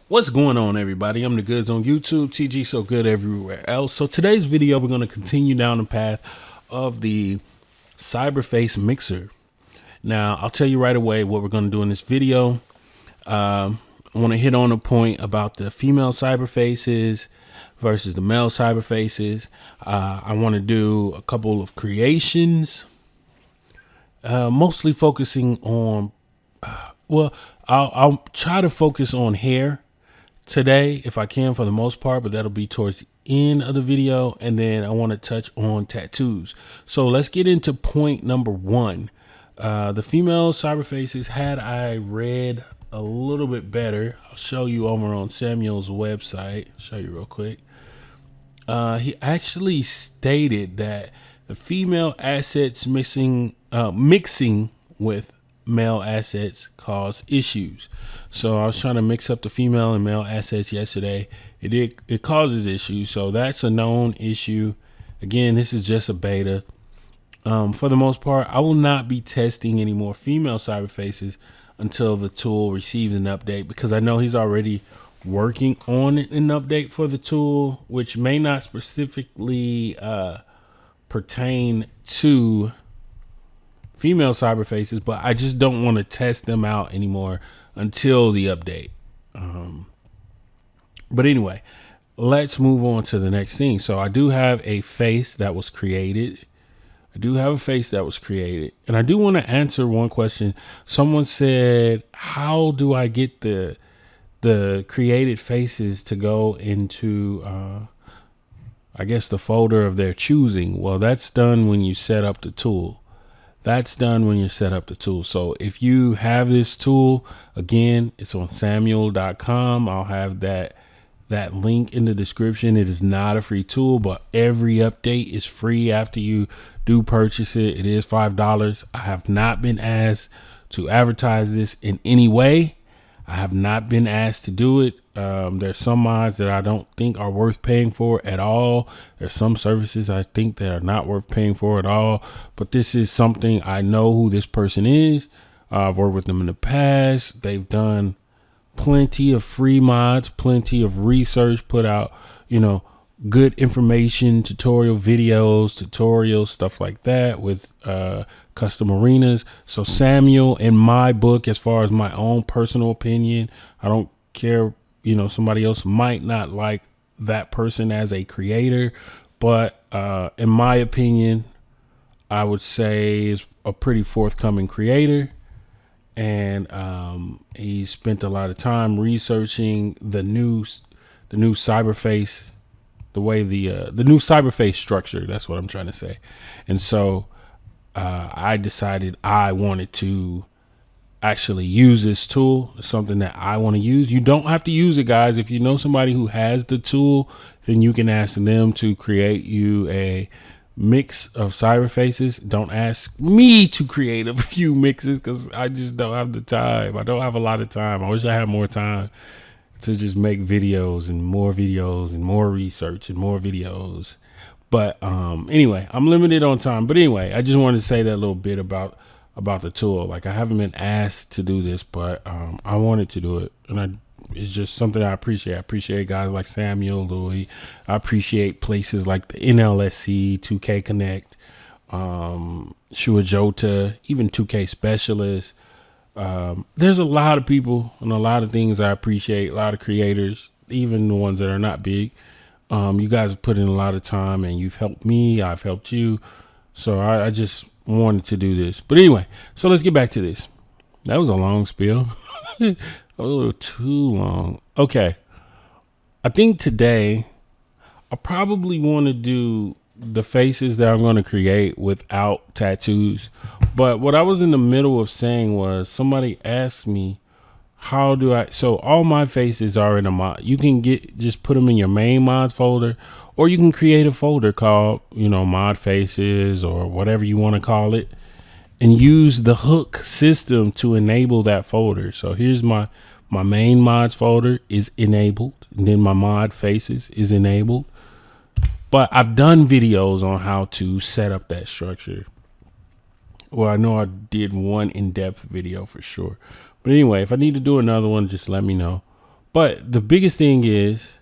What's going on, everybody? I'm the Goods on YouTube, TGsoGood everywhere else. So today's video, we're going to continue down the path of the Cyberface mixer. Now, I'll tell you right away what we're going to do in this video. I want to hit on a point about the female cyberfaces versus the male cyberfaces. I want to do a couple of creations, mostly focusing on, I'll try to focus on hair today if I can, for the most part, but that'll be towards the end of the video. And then I want to touch on tattoos. So let's get into point number one. The female cyberfaces, had I read a little bit better, I'll show you over on Samuel's website. Show you real quick. He actually stated that the female assets mixing with male assets cause issues. So I was trying to mix up the female and male assets yesterday. It causes issues. So that's a known issue. Again, this is just a beta. For the most part, I will not be testing any more female cyberfaces until the tool receives an update, because I know he's already working on an update for the tool, which may not specifically pertain to female cyberfaces, but I just don't want to test them out anymore until the update. But anyway, let's move on to the next thing. So I do have a face that was created. And I do want to answer one question. Someone said, how do I get the created faces to go into, I guess, the folder of their choosing? Well, that's done when you set up the tool. So if you have this tool, again, it's on psamyou'll.com. I'll have that link in the description. It is not a free tool, but every update is free after you do purchase it. It is $5. I have not been asked to advertise this in any way. I have not been asked to do it. There's some mods that I don't think are worth paying for at all. There's some services I think that are not worth paying for at all. But this is something, I know who this person is. I've worked with them in the past. They've done plenty of free mods, plenty of research, put out, good information, tutorials, stuff like that with custom arenas. So Samuel, in my book, as far as my own personal opinion, I don't care, somebody else might not like that person as a creator, but in my opinion, I would say is a pretty forthcoming creator. And he spent a lot of time researching the new cyberface, the way the new cyberface structure. That's what I'm trying to say. And so I decided I wanted to actually use this tool. It's something that I want to use. You don't have to use it, guys. If you know somebody who has the tool, then you can ask them to create you a mix of cyberfaces. Don't ask me to create a few mixes, because I just don't have the time. I don't have a lot of time. I wish I had more time to just make videos and more research and more videos. But anyway, I'm limited on time. But anyway, I just wanted to say that little bit about the tool. Like, I haven't been asked to do this, but I wanted to do it, and it's just something I appreciate. I appreciate guys like Samuel, Louis. I appreciate places like the NLSC, 2K Connect, Shuajota, even 2K Specialist. There's a lot of people and a lot of things I appreciate, a lot of creators, even the ones that are not big. You guys have put in a lot of time, and you've helped me. I've helped you. So I just wanted to do this. But anyway, so let's get back to this. That was a long spiel. A little too long. Okay. I think today I probably want to do the faces that I'm going to create without tattoos. But what I was in the middle of saying was, somebody asked me, so all my faces are in a mod. You can just put them in your main mods folder, or you can create a folder called, mod faces, or whatever you want to call it, and use the hook system to enable that folder. So here's my main mods folder is enabled, and then my mod faces is enabled. But I've done videos on how to set up that structure. Well, I know I did one in-depth video for sure. But anyway, if I need to do another one, just let me know. But the biggest thing is,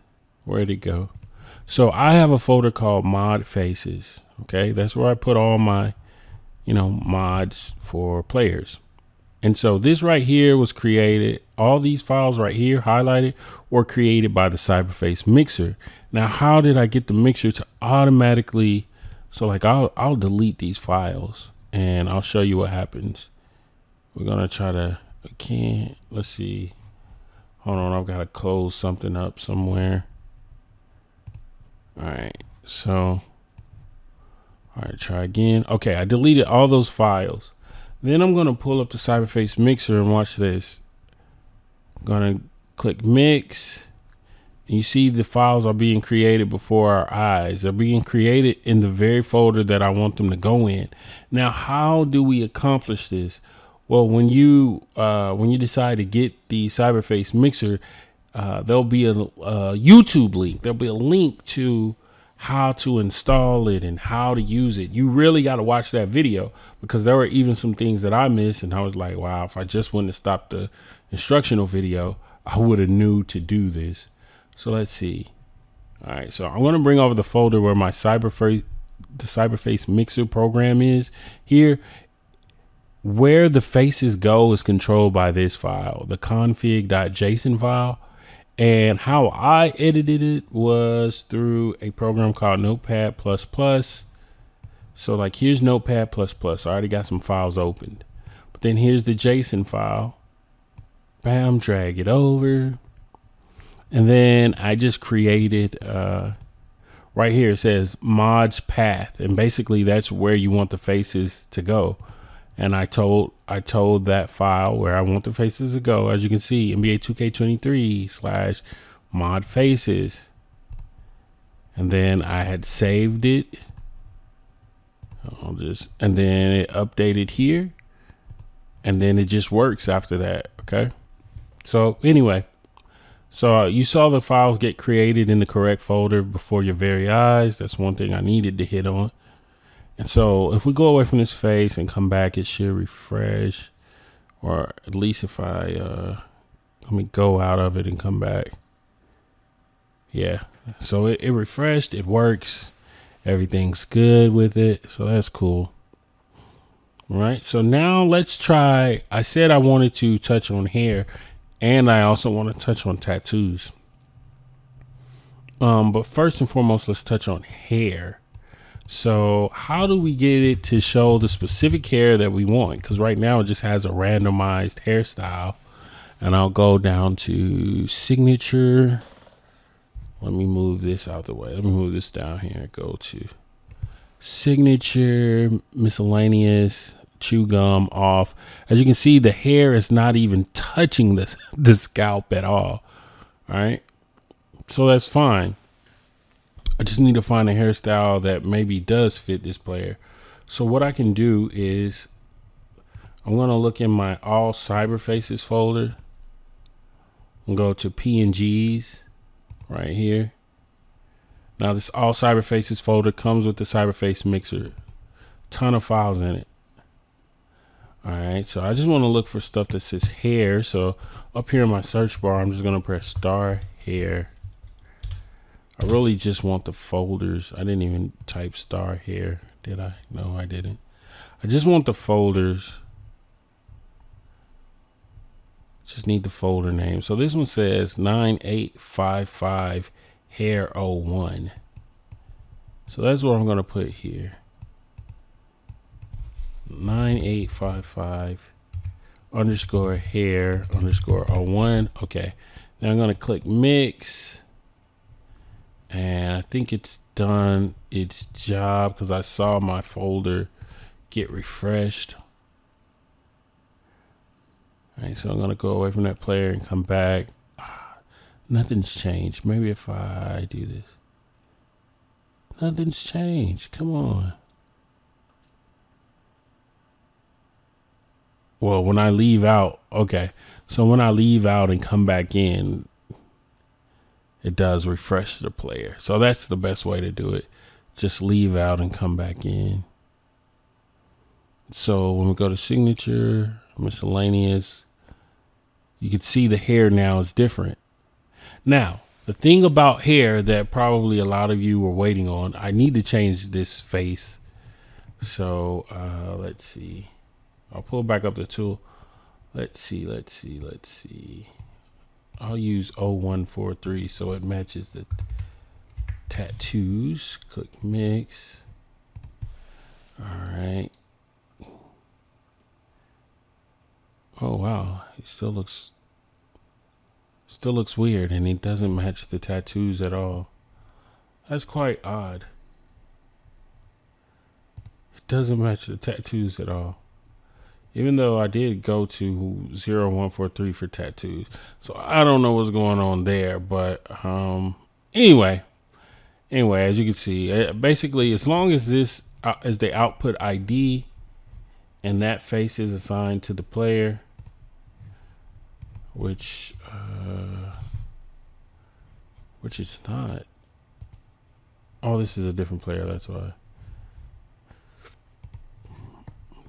where'd it go? So I have a folder called mod faces. Okay, that's where I put all my, mods for players. And so this right here was created. All these files right here highlighted were created by the Cyberface mixer. Now, how did I get the mixer to automatically? So like I'll delete these files and I'll show you what happens. We're gonna try to, let's see. Hold on, I've got to close something up somewhere. All right, so, all right, try again. Okay, I deleted all those files. Then I'm gonna pull up the Cyberface mixer and watch this. I'm gonna click mix. And you see the files are being created before our eyes. They're being created in the very folder that I want them to go in. Now, how do we accomplish this? Well, when you decide to get the Cyberface mixer, there'll be a YouTube link. There'll be a link to how to install it and how to use it. You really got to watch that video, because there were even some things that I missed, and I was like, wow, if I just wouldn't have stopped the instructional video, I would have knew to do this. So let's see. All right, so I'm going to bring over the folder where my the Cyberface mixer program is. Here, where the faces go is controlled by this file, the config.json file. And how I edited it was through a program called Notepad++. So like, here's Notepad++. I already got some files opened. But then here's the JSON file. Bam, drag it over. And then I just created, right here it says mods path. And basically that's where you want the faces to go. And I told that file where I want the faces to go. As you can see, NBA 2K23 / mod faces. And then I had saved it. And then it updated here. And then it just works after that. Okay. So anyway, so you saw the files get created in the correct folder before your very eyes. That's one thing I needed to hit on. And so if we go away from this face and come back, it should refresh. Or at least if I, let me go out of it and come back. Yeah, so it refreshed, it works. Everything's good with it. So that's cool. All right, so now let's try. I said I wanted to touch on hair, and I also want to touch on tattoos. But first and foremost, let's touch on hair. So how do we get it to show the specific hair that we want? Because right now it just has a randomized hairstyle. And I'll go down to signature. Let me move this out the way. Let me move this down here. Go to signature, miscellaneous, chew gum off. As you can see, the hair is not even touching the scalp at all. All right. So that's fine. I just need to find a hairstyle that maybe does fit this player. So what I can do is I'm going to look in my all Cyberfaces folder and go to PNGs right here. Now this all Cyberfaces folder comes with the Cyberface mixer. Ton of files in it. All right, so I just want to look for stuff that says hair. So up here in my search bar, I'm just going to press star hair. I really just want the folders. I didn't even type star hair, did I? No, I didn't. I just want the folders. Just need the folder name. So this one says 9855 hair 01. So that's what I'm going to put here. 9855 underscore hair underscore 01. Okay. Now I'm going to click mix. And I think it's done its job because I saw my folder get refreshed. All right, so I'm going to go away from that player and come back. Nothing's changed. Maybe if I do this. Nothing's changed. Come on. Well, when I leave out, okay. So when I leave out and come back in, it does refresh the player. So that's the best way to do it. Just leave out and come back in. So when we go to signature, miscellaneous, you can see the hair now is different. Now, the thing about hair that probably a lot of you were waiting on, I need to change this face. So let's see. I'll pull back up the tool. Let's see. I'll use 0143 so it matches the tattoos. Click mix. All right. Oh wow, he still looks weird, and he doesn't match the tattoos at all. That's quite odd. It doesn't match the tattoos at all. Even though I did go to 0143 for tattoos. So I don't know what's going on there. But anyway, as you can see, basically, as long as this is the output ID and that face is assigned to the player, which it's not. Oh, this is a different player. That's why.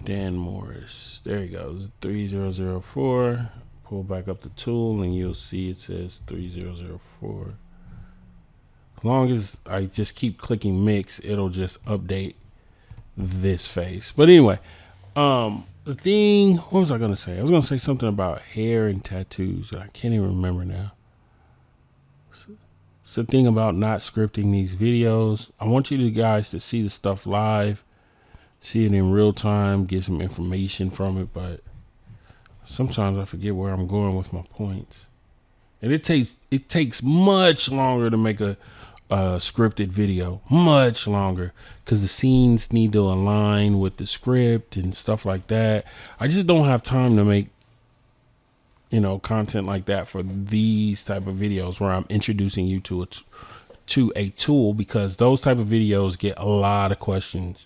Dan Morris. There he goes. 3004. Pull back up the tool and you'll see it says 3004. As long as I just keep clicking mix, it'll just update this face. But anyway, the thing, what was I going to say? I was going to say something about hair and tattoos. I can't even remember now. It's the thing about not scripting these videos. I want you guys to see the stuff live. See it in real time, get some information from it, but sometimes I forget where I'm going with my points. And it takes much longer to make a scripted video, much longer, because the scenes need to align with the script and stuff like that. I just don't have time to make, content like that for these type of videos where I'm introducing you to a tool, because those type of videos get a lot of questions.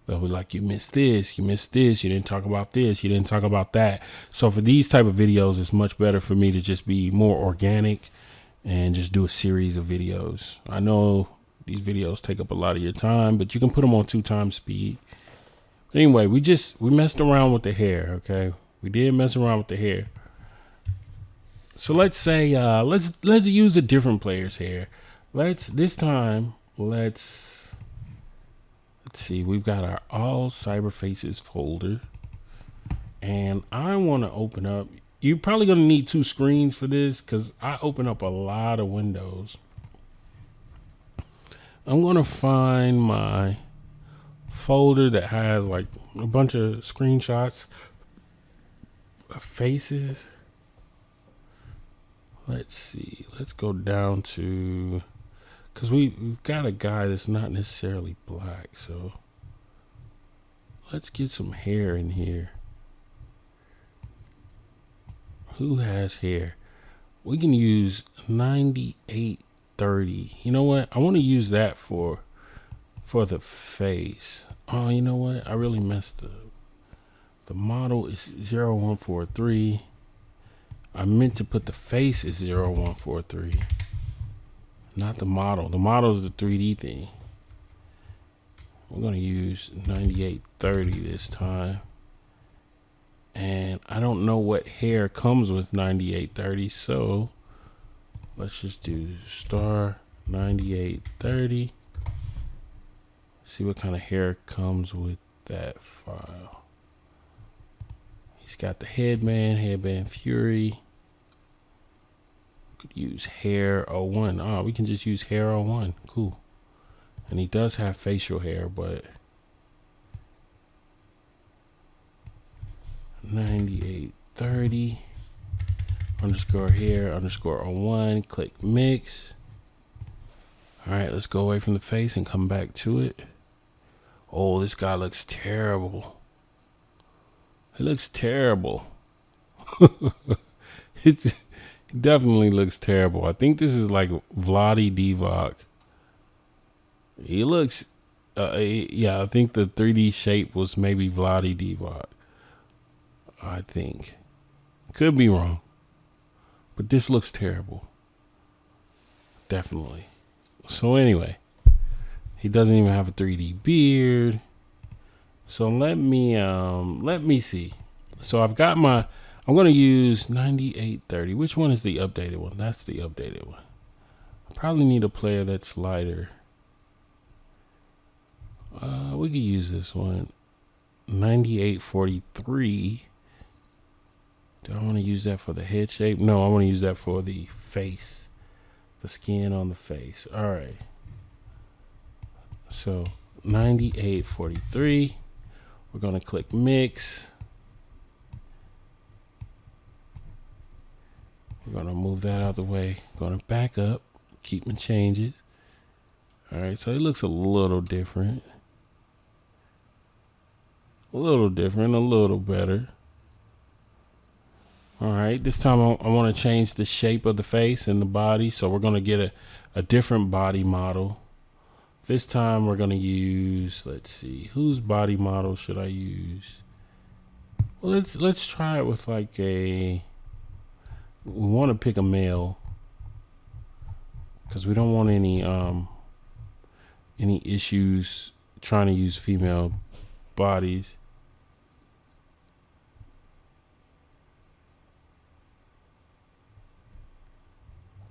They'll be like, you missed this, you didn't talk about this, you didn't talk about that. So for these type of videos, it's much better for me to just be more organic and just do a series of videos. I know these videos take up a lot of your time, but you can put them on 2x speed. But anyway, we messed around with the hair, okay? We did mess around with the hair. So let's say, let's use a different player's hair. Let's see, we've got our all cyber faces folder, and I want to open up, you're probably going to need 2 screens for this because I open up a lot of windows. I'm going to find my folder that has like a bunch of screenshots of faces. Let's see, let's go down to, because we've got a guy that's not necessarily black, so let's get some hair in here. Who has hair? We can use 9830. You know what? I want to use that for the face. Oh, you know what? I really messed up. The model is 0143. I meant to put the face as 0143. Not the model. The model is the 3D thing. We're going to use 9830 this time. And I don't know what hair comes with 9830, so let's just do star 9830. See what kind of hair comes with that file. He's got the headband Fury. Could use hair 01. Oh, we can just use hair 01. Cool. And he does have facial hair, but 9830 underscore hair underscore 01. Click mix. All right, let's go away from the face and come back to it. Oh, this guy looks terrible. He looks terrible. It definitely looks terrible. I think this is like Vladi Divac. He looks, yeah, I think the 3D shape was maybe Vladi Divac. I think. Could be wrong. But this looks terrible. Definitely. So anyway, he doesn't even have a 3D beard. So let me see. So I've got I'm going to use 9830. Which one is the updated one? That's the updated one. I probably need a player that's lighter. We could use this one. 9843. Do I want to use that for the head shape? No, I want to use that for the face. The skin on the face. All right. So 9843. We're going to click mix. We're going to move that out of the way. Going to back up. Keep my changes. All right. So it looks a little different. A little different. A little better. All right. This time I want to change the shape of the face and the body. So we're going to get a different body model. This time we're going to use, let's see, whose body model should I use? Well, let's try it with like we want to pick a male because we don't want any issues trying to use female bodies.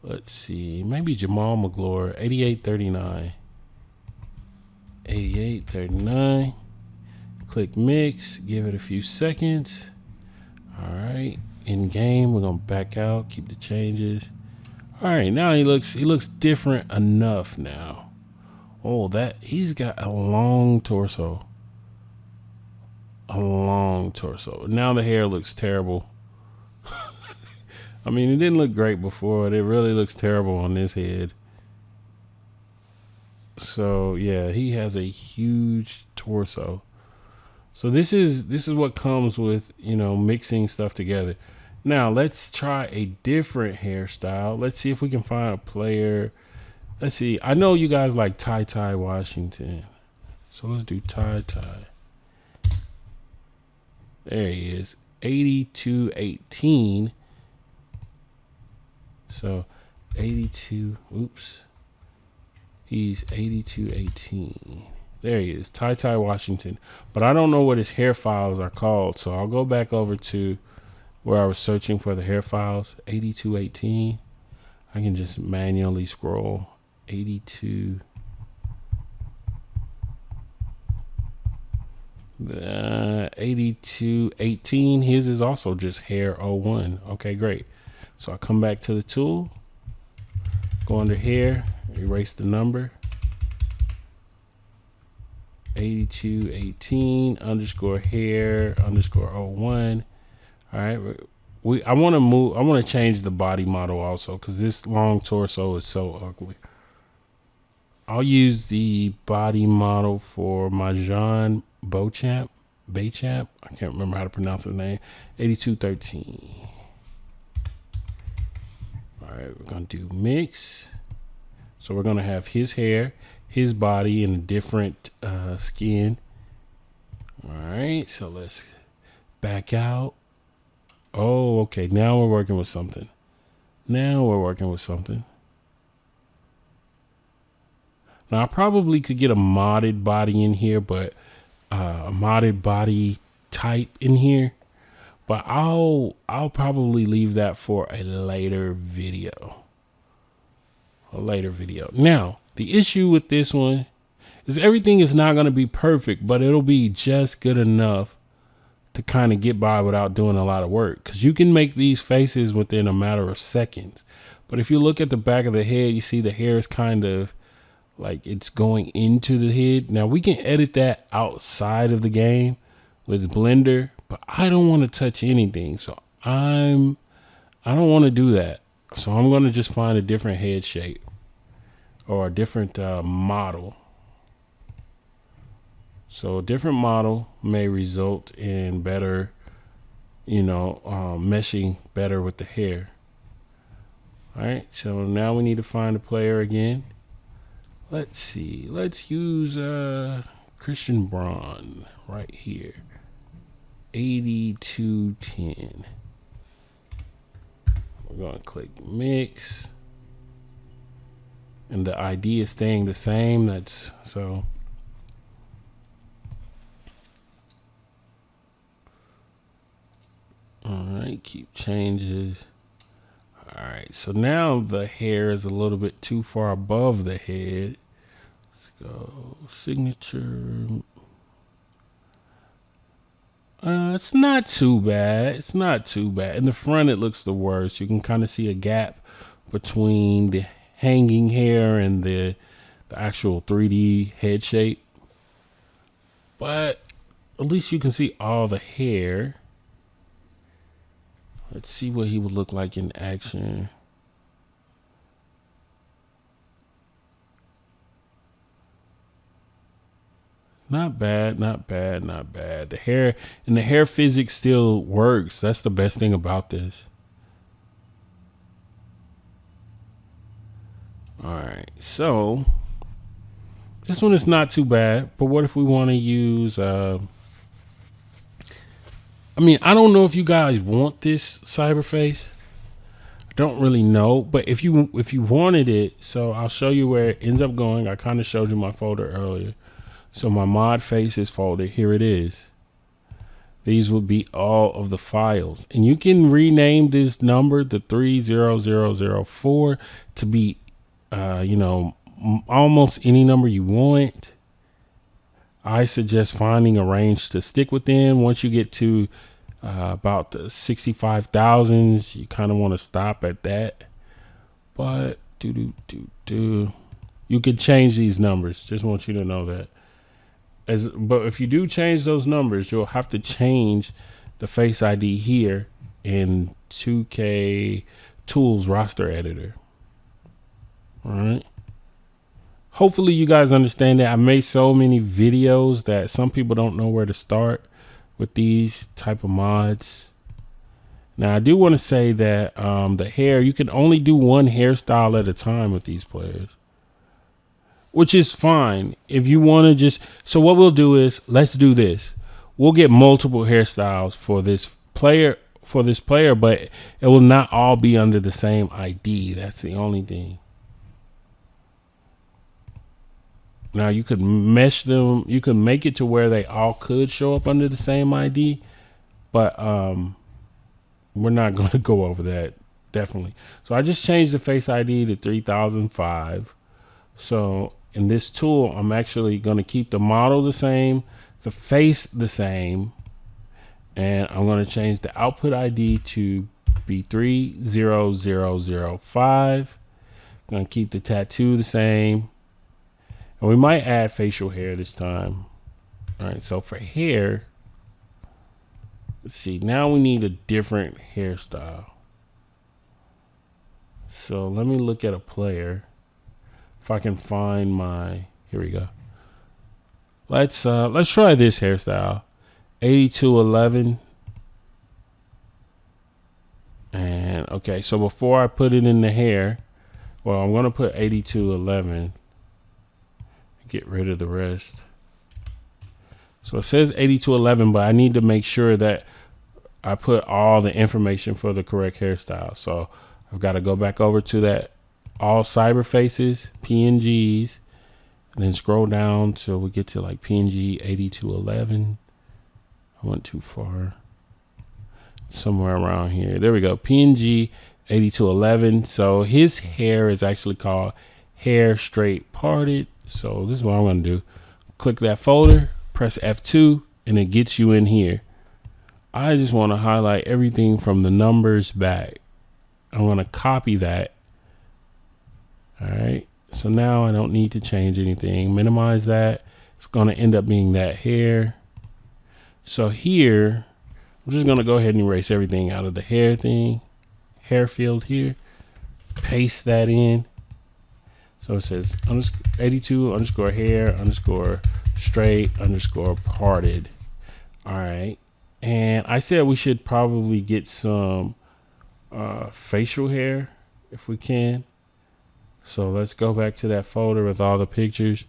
Let's see, maybe Jamal McGlure, 8839. 8839. Click mix, give it a few seconds. All right, in game, we're gonna back out, keep the changes. All right, now he looks different enough now. Oh, that he's got a long torso. A long torso. Now the hair looks terrible. I mean, it didn't look great before. It really looks terrible on this head. So yeah, he has a huge torso. So this is what comes with, you know, mixing stuff together. Now let's try a different hairstyle. Let's see if we can find a player. Let's see. I know you guys like Ty Washington. So let's do Ty. There he is. 8218. So 82. Oops. He's 8218. There he is, Ty Washington. But I don't know what his hair files are called, so I'll go back over to where I was searching for the hair files. 8218. I can just manually scroll. 82. 8218. His is also just hair 01. Okay, great. So I come back to the tool, go under hair, erase the number. 8218 underscore hair underscore 01. All right, I want to change the body model also because this long torso is so ugly. I'll use the body model for my John Baychamp. I can't remember how to pronounce his name. 8213. All right, we're gonna do mix. So we're gonna have his hair, his body in a different skin. All right, so let's back out. Oh, okay, now we're working with something. Now I probably could get a modded body in here, but a modded body type in here. But I'll probably leave that for a later video. Now, the issue with this one is everything is not going to be perfect, but it'll be just good enough to kind of get by without doing a lot of work. Because you can make these faces within a matter of seconds. But if you look at the back of the head, you see the hair is kind of like it's going into the head. Now, we can edit that outside of the game with Blender, but I don't want to touch anything. So I don't want to do that. So I'm going to just find a different head shape or a different model. So a different model may result in better, meshing better with the hair. All right, so now we need to find a player again. Let's see. Let's use Christian Braun right here. 8210. We're going to click mix. And the ID is staying the same. That's so. All right, keep changes. All right, so now the hair is a little bit too far above the head. Let's go signature. It's not too bad. It's not too bad. In the front, it looks the worst. You can kind of see a gap between the hanging hair and the actual 3D head shape. But at least you can see all the hair. Let's see what he would look like in action. Not bad, not bad, not bad. The hair and the hair physics still works. That's the best thing about this. All right, so this one is not too bad. But what if we want to use? I mean, I don't know if you guys want this cyberface. I don't really know, but if you wanted it, so I'll show you where it ends up going. I kind of showed you my folder earlier. So my mod faces folder, here it is. These would be all of the files. And you can rename this number, the 30004, to be, almost any number you want. I suggest finding a range to stick within. Once you get to about the 65,000s, you kind of want to stop at that. But you could change these numbers. Just want you to know that. But if you do change those numbers, you'll have to change the face ID here in 2K Tools roster editor. All right. Hopefully you guys understand that. I made so many videos that some people don't know where to start with these type of mods. Now I do want to say that the hair, you can only do one hairstyle at a time with these players, which is fine. If you want to just, so what we'll do is, let's do this. We'll get multiple hairstyles for this player, but it will not all be under the same ID. That's the only thing. Now you could mesh them. You can make it to where they all could show up under the same ID, but we're not going to go over that, definitely. So I just changed the face ID to 3005. So in this tool, I'm actually going to keep the model the same, the face the same, and I'm going to change the output ID to be 30005. I'm going to keep the tattoo the same, and we might add facial hair this time. All right, so for hair, let's see, now we need a different hairstyle. So let me look at a player. If I can find my, here we go. Let's try this hairstyle, 8211. And okay, so before I put it in the hair, well, I'm gonna put 8211. Get rid of the rest. So it says 8211, but I need to make sure that I put all the information for the correct hairstyle. So I've got to go back over to that all cyber faces, PNGs, and then scroll down till we get to like PNG 8211. I went too far. Somewhere around here. There we go. PNG 8211. So his hair is actually called hair straight parted. So this is what I'm going to do. Click that folder, press F2, and it gets you in here. I just want to highlight everything from the numbers back. I'm going to copy that. All right. So now I don't need to change anything. Minimize that. It's going to end up being that hair. So here, I'm just going to go ahead and erase everything out of the hair thing. Hair field here. Paste that in. So it says 82 underscore hair underscore straight underscore parted. All right. And I said we should probably get some facial hair if we can. So let's go back to that folder with all the pictures.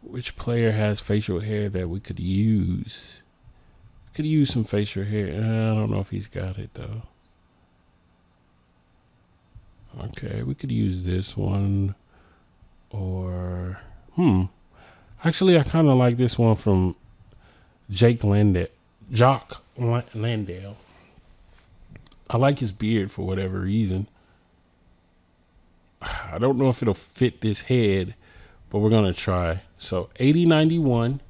Which player has facial hair that we could use? Could use some facial hair. I don't know if he's got it though. Okay, we could use this one. Or actually I kind of like this one from Jock Landale. I like his beard for whatever reason. I don't know if it'll fit this head, but we're going to try. So 8091.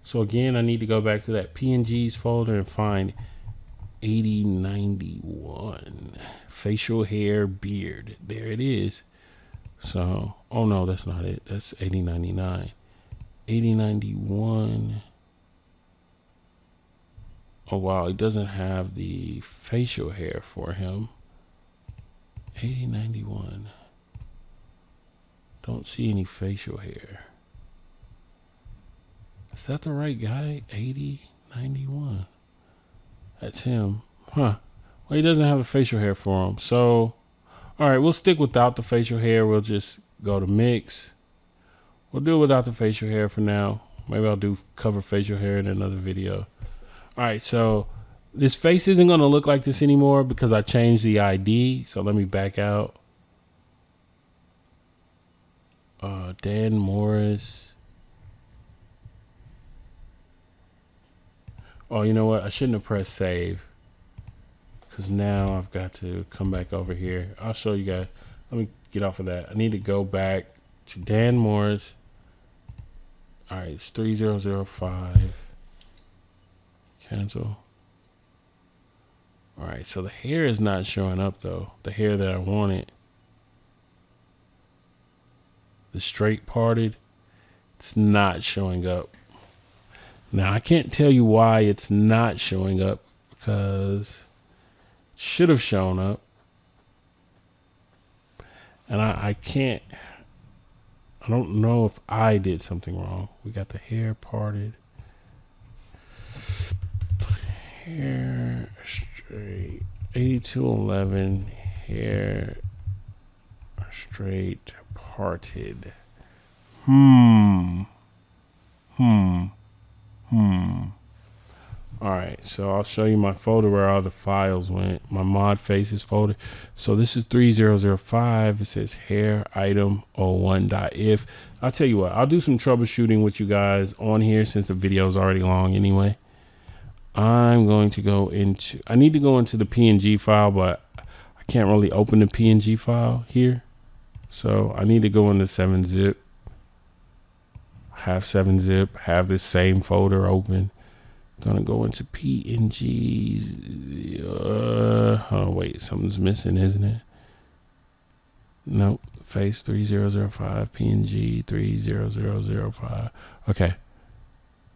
So again, I need to go back to that PNGs folder and find 8091. Facial hair beard. There it is. So, oh no, that's not it. That's 8099. 8091. Oh wow, it doesn't have the facial hair for him. 8091. Don't see any facial hair. Is that the right guy? 8091. That's him. Huh. Well, he doesn't have the facial hair for him. So, all right, we'll stick without the facial hair. We'll just go to mix. We'll do it without the facial hair for now. Maybe I'll do cover facial hair in another video. All right, so this face isn't going to look like this anymore because I changed the ID. So let me back out. Dan Morris. Oh, you know what? I shouldn't have pressed save because now I've got to come back over here. I'll show you guys. Let me get off of that. I need to go back to Dan Morris. All right, it's 3005. Cancel. All right, so the hair is not showing up though. The hair that I wanted. The straight parted, it's not showing up. Now, I can't tell you why it's not showing up because it should have shown up. And I can't, I don't know if I did something wrong. We got the hair parted. Hair straight. 8211, hair straight parted. All right, so I'll show you my folder where all the files went. My mod faces folder. So this is 3005. It says hair item 01.if. I'll tell you what, I'll do some troubleshooting with you guys on here since the video is already long anyway. I'm going to go into, I need to go into the PNG file, but I can't really open the PNG file here. So I need to go into 7-zip, have 7-zip, have this same folder open. Gonna go into PNGs. Oh wait, something's missing, isn't it? Nope. Face 3005, PNG 30005. Okay.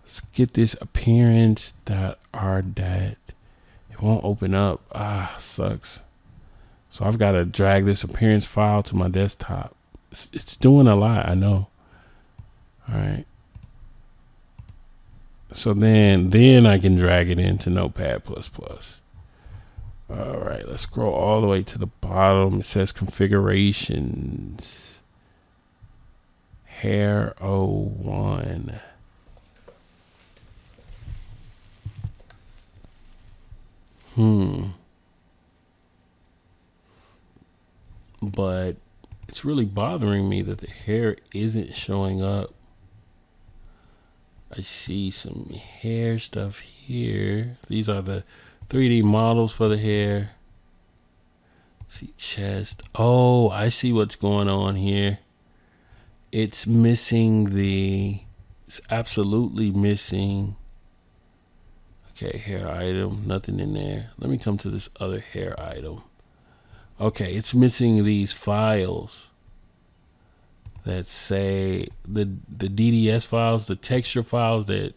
Let's get this appearance.rdat. It won't open up. Ah, sucks. So I've got to drag this appearance file to my desktop. It's doing a lot, I know. All right. So then I can drag it into Notepad++. All right, let's scroll all the way to the bottom. It says configurations. Hair 01. But it's really bothering me that the hair isn't showing up. I see some hair stuff here. These are the 3D models for the hair. See chest. Oh, I see what's going on here. It's missing it's absolutely missing. Okay, hair item, nothing in there. Let me come to this other hair item. Okay, it's missing these files that say the DDS files, the texture files that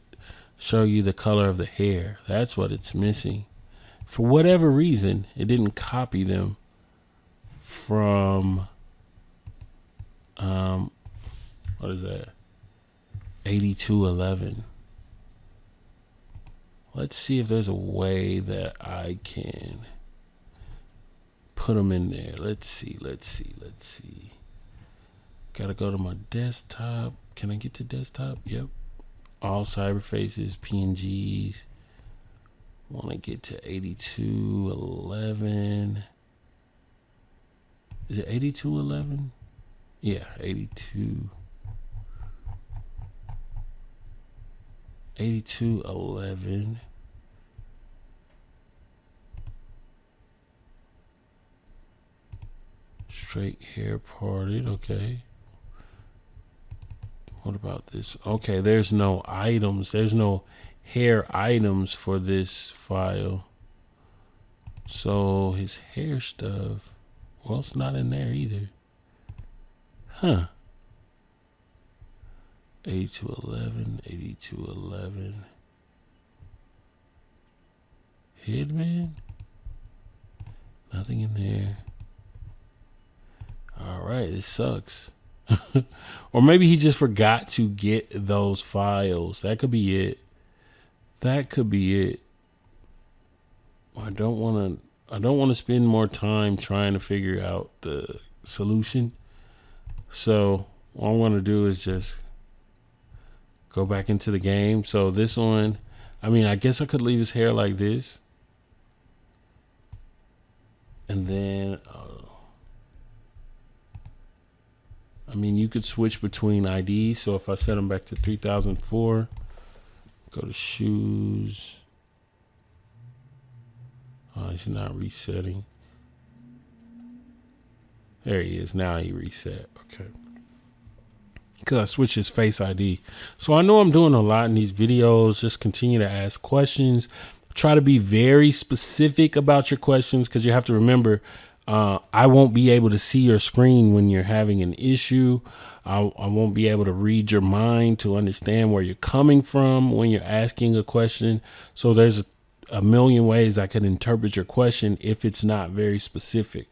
show you the color of the hair. That's what it's missing. For whatever reason, it didn't copy them from what is that? 8211. Let's see if there's a way that I can put them in there. Let's see. Gotta go to my desktop. Can I get to desktop? Yep. All cyber faces, PNGs. Want to get to 8211. Is it 8211? Yeah, 82. 8211. Straight hair parted. Okay. What about this? Okay, there's no items. There's no hair items for this file. So his hair stuff, well, it's not in there either. Huh. 8211, 8211. Headman? Nothing in there. All right, this sucks. Or maybe he just forgot to get those files. That could be it. That could be it. I don't want to spend more time trying to figure out the solution. So all I'm going to do is just go back into the game. So this one, I mean, I guess I could leave his hair like this. And then, I mean, you could switch between IDs. So if I set them back to 3004, go to shoes. Oh, he's not resetting. There he is. Now he reset. Okay. Because I switched his face ID. So I know I'm doing a lot in these videos. Just continue to ask questions. Try to be very specific about your questions, because you have to remember, I won't be able to see your screen when you're having an issue. I won't be able to read your mind to understand where you're coming from when you're asking a question. So there's a million ways I could interpret your question if it's not very specific.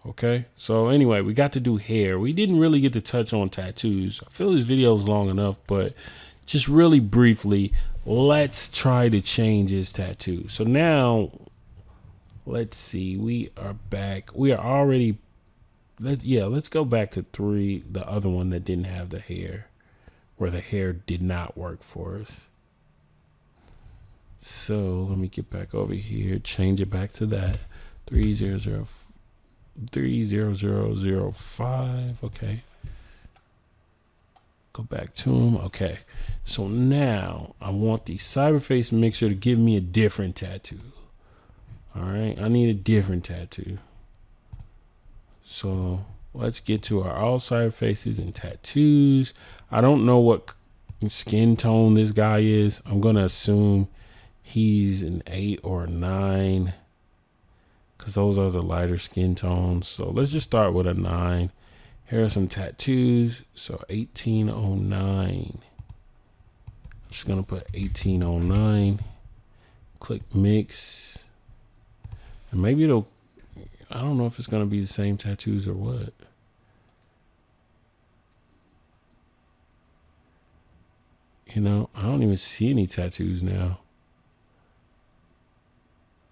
Okay. So anyway, we got to do hair. We didn't really get to touch on tattoos. I feel this video is long enough, but just really briefly, let's try to change his tattoo. So now, let's see. We are back. We are already. Let's go back to 3, the other one that didn't have the hair, where the hair did not work for us. So let me get back over here. Change it back to that 30005. Okay. Go back to him. Okay. So now I want the cyberface mixer to give me a different tattoo. All right. I need a different tattoo. So let's get to our all cyberfaces and tattoos. I don't know what skin tone this guy is. I'm going to assume he's an 8 or a 9, because those are the lighter skin tones. So let's just start with a 9. Here are some tattoos. So 1809. I'm just going to put 1809. Click mix. And maybe it'll, I don't know if it's going to be the same tattoos or what. You know, I don't even see any tattoos now.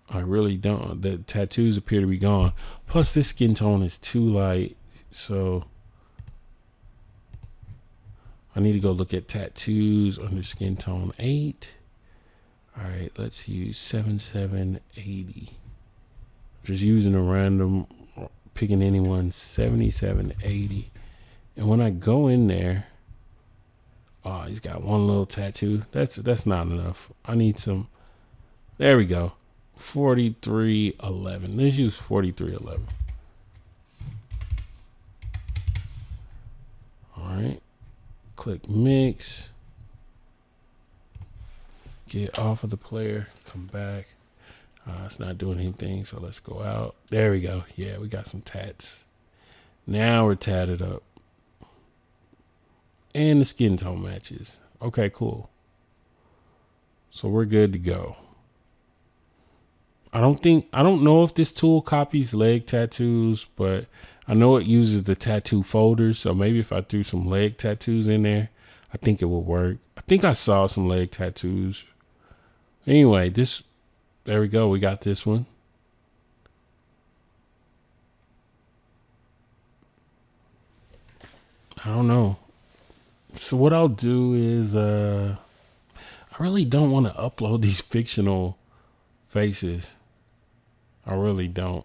I really don't. The tattoos appear to be gone. Plus, this skin tone is too light. So I need to go look at tattoos under skin tone 8. All right, let's use 7780. Just using a random, picking anyone, 7780. And when I go in there, oh, he's got one little tattoo. That's not enough. I need some. There we go. 4311. Let's use 4311. All right. Click mix. Get off of the player. Come back. It's not doing anything, so let's go out. There we go. Yeah, we got some tats. Now we're tatted up. And the skin tone matches. Okay, cool. So we're good to go. I don't know if this tool copies leg tattoos, but I know it uses the tattoo folders. So maybe if I threw some leg tattoos in there, I think it would work. I think I saw some leg tattoos. Anyway, there we go. We got this one. I don't know. So what I'll do is, I really don't want to upload these fictional faces. I really don't,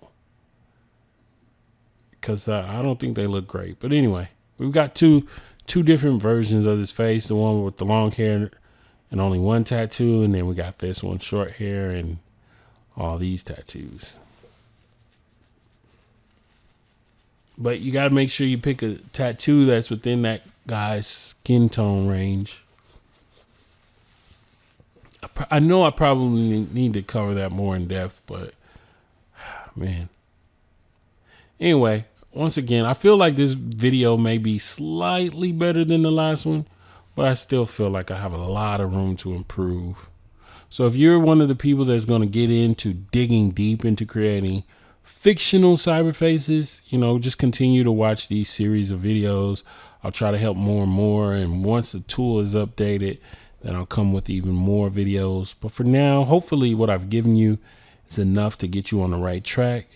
because I don't think they look great. But anyway, we've got two different versions of this face. The one with the long hair and only one tattoo, and then we got this one, short hair and all these tattoos. But you got to make sure you pick a tattoo that's within that guy's skin tone range. I know I probably need to cover that more in depth, but man. Anyway, once again, I feel like this video may be slightly better than the last one, but I still feel like I have a lot of room to improve. So if you're one of the people that's going to get into digging deep into creating fictional cyber faces, just continue to watch these series of videos. I'll try to help more and more. And once the tool is updated, then I'll come with even more videos. But for now, hopefully what I've given you is enough to get you on the right track.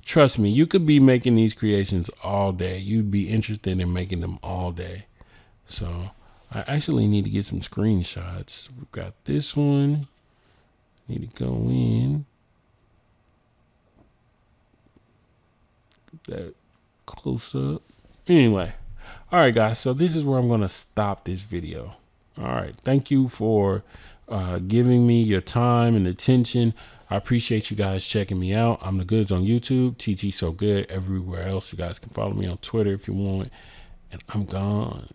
Trust me, you could be making these creations all day. You'd be interested in making them all day. So I actually need to get some screenshots. We've got this one. Need to go in. That close up. Anyway, all right, guys. So this is where I'm going to stop this video. All right. Thank you for giving me your time and attention. I appreciate you guys checking me out. I'm the Goods on YouTube, TGsoGood. Everywhere else, you guys can follow me on Twitter if you want. And I'm gone.